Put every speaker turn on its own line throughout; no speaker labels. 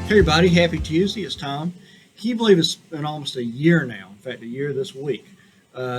Hey everybody, happy Tuesday. It's Tom. Can you believe it's been almost a year now, in fact, a year this week,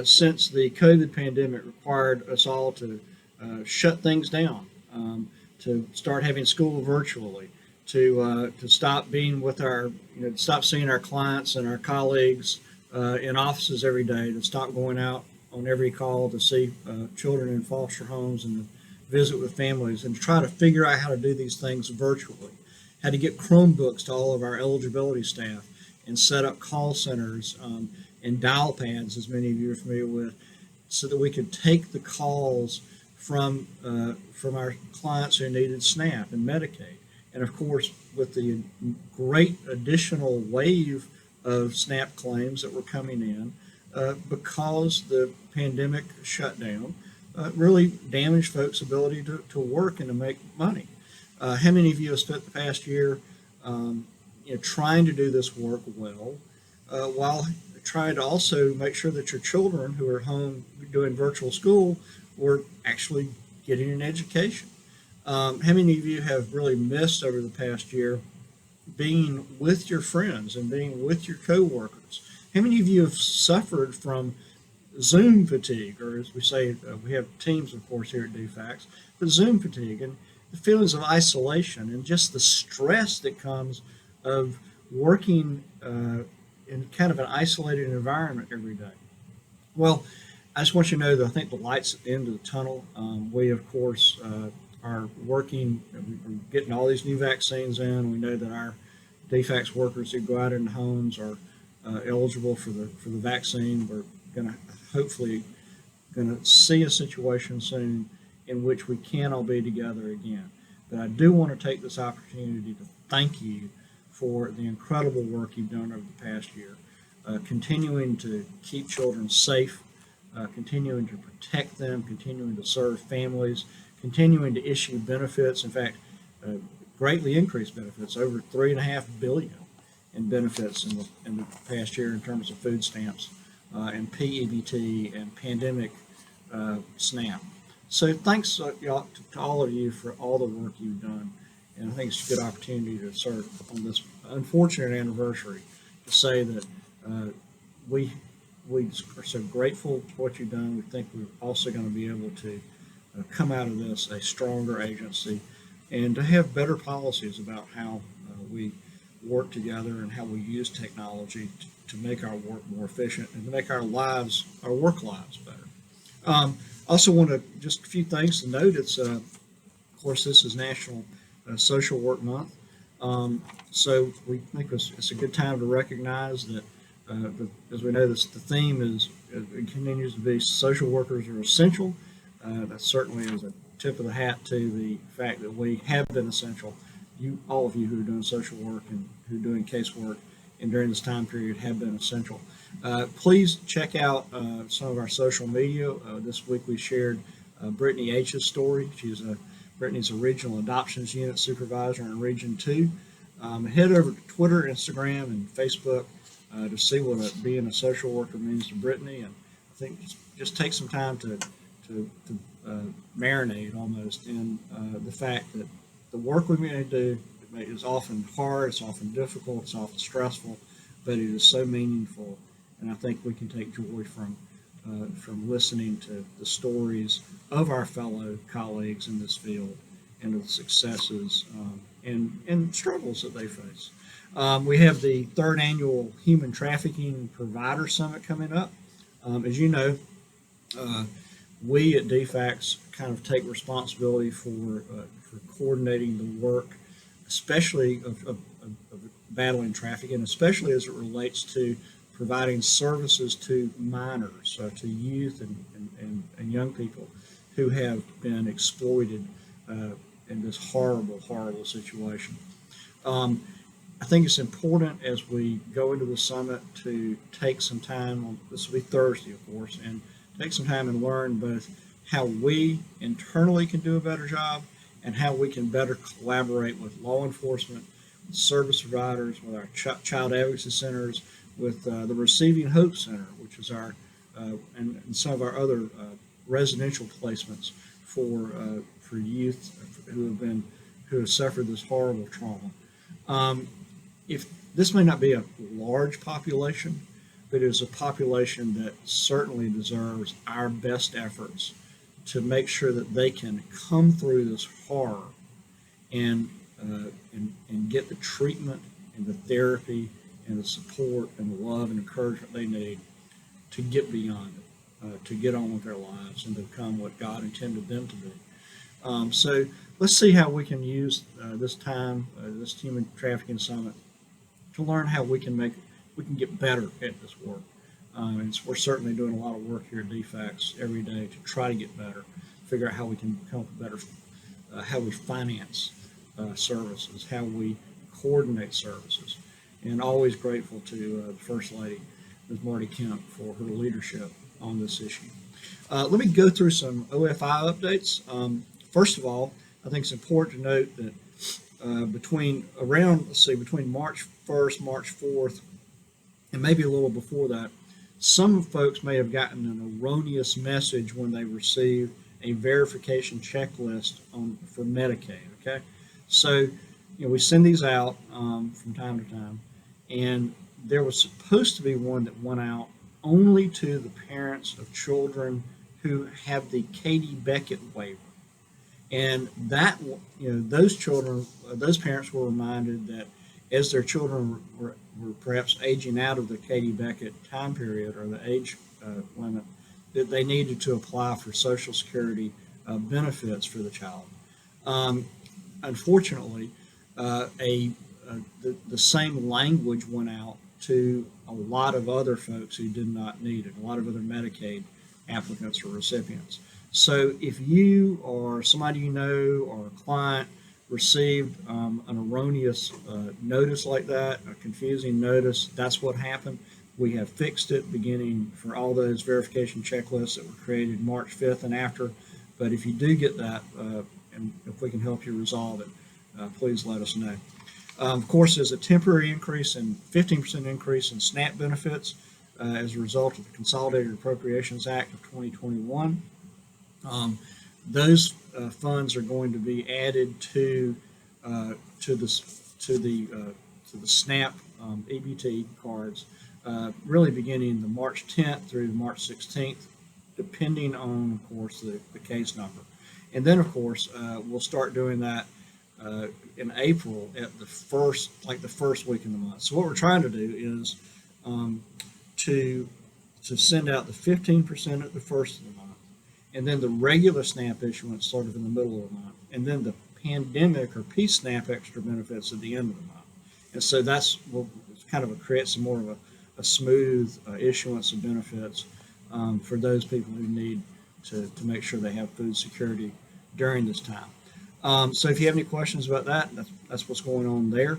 since the COVID pandemic required us all to shut things down, to start having school virtually, to stop being with stop seeing our clients and our colleagues in offices every day, to stop going out on every call to see children in foster homes and to visit with families, and to try to figure out how to do these things virtually. Had to get Chromebooks to all of our eligibility staff and set up call centers and dial pads, as many of you are familiar with, so that we could take the calls from our clients who needed SNAP and Medicaid. And of course, with the great additional wave of SNAP claims that were coming in because the pandemic shutdown really damaged folks' ability to work and to make money. How many of you have spent the past year trying to do this work well, while trying to also make sure that your children who are home doing virtual school were actually getting an education? How many of you have really missed over the past year being with your friends and being with your coworkers? How many of you have suffered from Zoom fatigue, or as we say, we have Teams, of course, here at DFACS, but Zoom fatigue, and the feelings of isolation and just the stress that comes of working in kind of an isolated environment every day? Well, I just want you to know that I think the light's at the end of the tunnel. We, of course, are working, we're getting all these new vaccines in. We know that our DFACS workers who go out into homes are eligible for the vaccine. We're going to hopefully see a situation soon in which we can all be together again. But I do want to take this opportunity to thank you for the incredible work you've done over the past year, continuing to keep children safe, continuing to protect them, continuing to serve families, continuing to issue benefits. In fact, greatly increased benefits, over $3.5 billion in benefits in the past year in terms of food stamps and PEBT and pandemic SNAP. So thanks to all of you for all the work you've done, and I think it's a good opportunity to serve on this unfortunate anniversary to say that we are so grateful for what you've done. We think we're also going to be able to come out of this a stronger agency and to have better policies about how we work together and how we use technology to make our work more efficient and to make our work lives better. Also want to, just a few things to note. It's, of course, this is National Social Work Month. So we think it's a good time to recognize that, as we know, the theme it continues to be social workers are essential. That certainly is a tip of the hat to the fact that we have been essential. All of you who are doing social work and who are doing casework and during this time period have been essential. Please check out some of our social media. This week we shared Brittany H's story. She's Brittany's a regional adoptions unit supervisor in Region 2. Head over to Twitter, Instagram, and Facebook to see what being a social worker means to Brittany. And I think just take some time to marinate almost in the fact that the work we're going to do is often hard, it's often difficult, it's often stressful, but it is so meaningful. And I think we can take joy from listening to the stories of our fellow colleagues in this field and the successes and struggles that they face. We have the third annual Human Trafficking Provider Summit coming up. As you know, we at DFACS kind of take responsibility for coordinating the work, especially of battling trafficking, especially as it relates to providing services to minors, to youth and young people who have been exploited in this horrible, horrible situation. I think it's important as we go into the summit to take some time, this will be Thursday, of course, and take some time and learn both how we internally can do a better job and how we can better collaborate with law enforcement, with service providers, with our child advocacy centers, with the Receiving Hope Center, which is our, and some of our other residential placements for youth who have suffered this horrible trauma. if this may not be a large population, but it is a population that certainly deserves our best efforts to make sure that they can come through this horror and and get the treatment and the therapy and the support and the love and encouragement they need to get beyond it, to get on with their lives and to become what God intended them to be. So let's see how we can use this time, this Human Trafficking Summit, to learn how we can get better at this work. And we're certainly doing a lot of work here at DFCS every day to try to get better, figure out how we can come up with better, how we finance services, how we coordinate services, and always grateful to the First Lady, Ms. Marty Kemp, for her leadership on this issue. Let me go through some OFI updates. First of all, I think it's important to note that between March 1st, March 4th, and maybe a little before that, some folks may have gotten an erroneous message when they received a verification checklist for Medicaid. Okay, so we send these out from time to time, and there was supposed to be one that went out only to the parents of children who have the Katie Beckett waiver. And that, those parents were reminded that as their children were perhaps aging out of the Katie Beckett time period or the age limit, that they needed to apply for Social Security benefits for the child. Unfortunately, the same language went out to a lot of other folks who did not need it, a lot of other Medicaid applicants or recipients. So if you or somebody you know or a client received an erroneous notice like that, a confusing notice, that's what happened. We have fixed it beginning for all those verification checklists that were created March 5th and after. But if you do get that, and if we can help you resolve it, please let us know. Of course, there's a temporary increase and 15% increase in SNAP benefits as a result of the Consolidated Appropriations Act of 2021. Those funds are going to be added to the SNAP EBT cards, really beginning the March 10th through March 16th, depending on, of course, the case number. And then, of course, we'll start doing that in April at the first week in the month. So what we're trying to do is to send out the 15% at the first of the month, and then the regular SNAP issuance sort of in the middle of the month, and then the pandemic or P-SNAP extra benefits at the end of the month. And so we'll kind of create some more of a smooth issuance of benefits for those people who need to make sure they have food security during this time. So if you have any questions about that, that's what's going on there.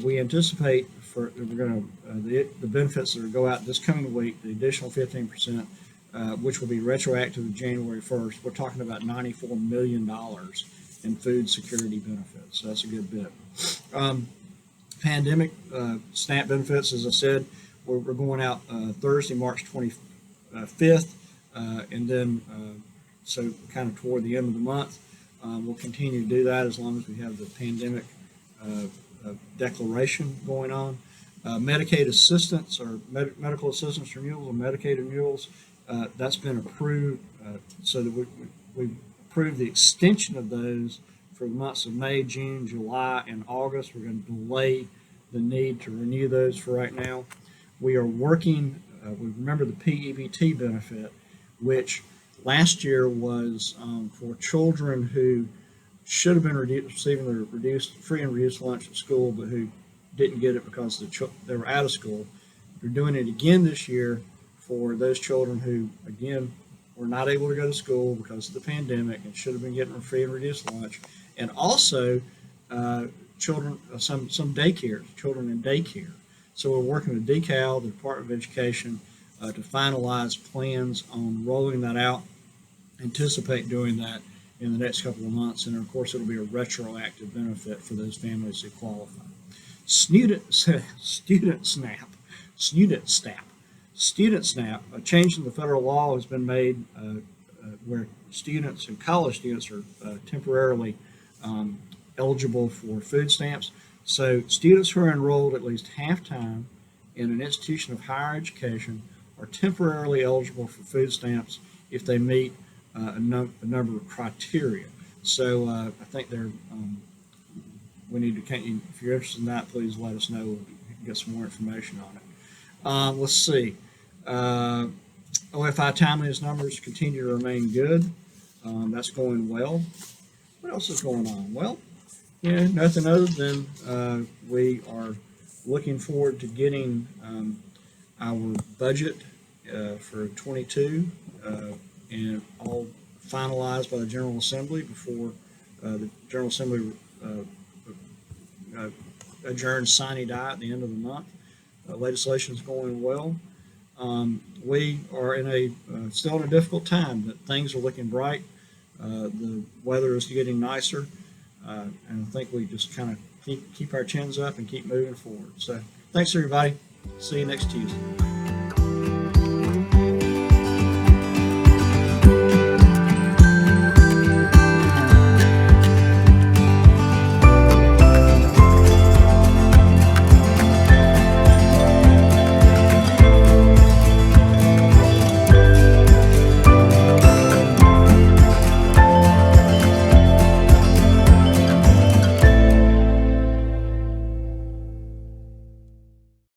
We anticipate the benefits that will go out this coming week, the additional 15%, which will be retroactive to January 1st. We're talking about $94 million in food security benefits. So that's a good bit. Pandemic SNAP benefits, as I said, we're going out Thursday, March 25th, and then so kind of toward the end of the month. We'll continue to do that as long as we have the pandemic declaration going on. Medicaid assistance or medical assistance renewals or Medicaid renewals, that's been approved so that we approved the extension of those for the months of May, June, July, and August. We're going to delay the need to renew those for right now. We are working, we remember the PEBT benefit, which last year was for children who should have been receiving their free and reduced lunch at school, but who didn't get it because they were out of school. We're doing it again this year for those children who, again, were not able to go to school because of the pandemic and should have been getting free and reduced lunch, and also children, some daycares, children in daycare. So we're working with DECAL, the Department of Education, to finalize plans on rolling that out. Anticipate doing that in the next couple of months, and of course it'll be a retroactive benefit for those families that qualify. Student SNAP, a change in the federal law has been made where students and college students are temporarily eligible for food stamps. So students who are enrolled at least half-time in an institution of higher education are temporarily eligible for food stamps if they meet a number of criteria. So I think they're we need to, if you're interested in that, please let us know. We'll get some more information on it. Let's see. OFI timeliness numbers continue to remain good. That's going well. What else is going on? Well, yeah, nothing other than we are looking forward to getting our budget for 22 and all finalized by the General Assembly before the General Assembly adjourns sine die at the end of the month. Legislation is going well. We are in still in a difficult time, but things are looking bright. The weather is getting nicer, and I think we just kind of keep our chins up and keep moving forward. So thanks, everybody. See you next Tuesday.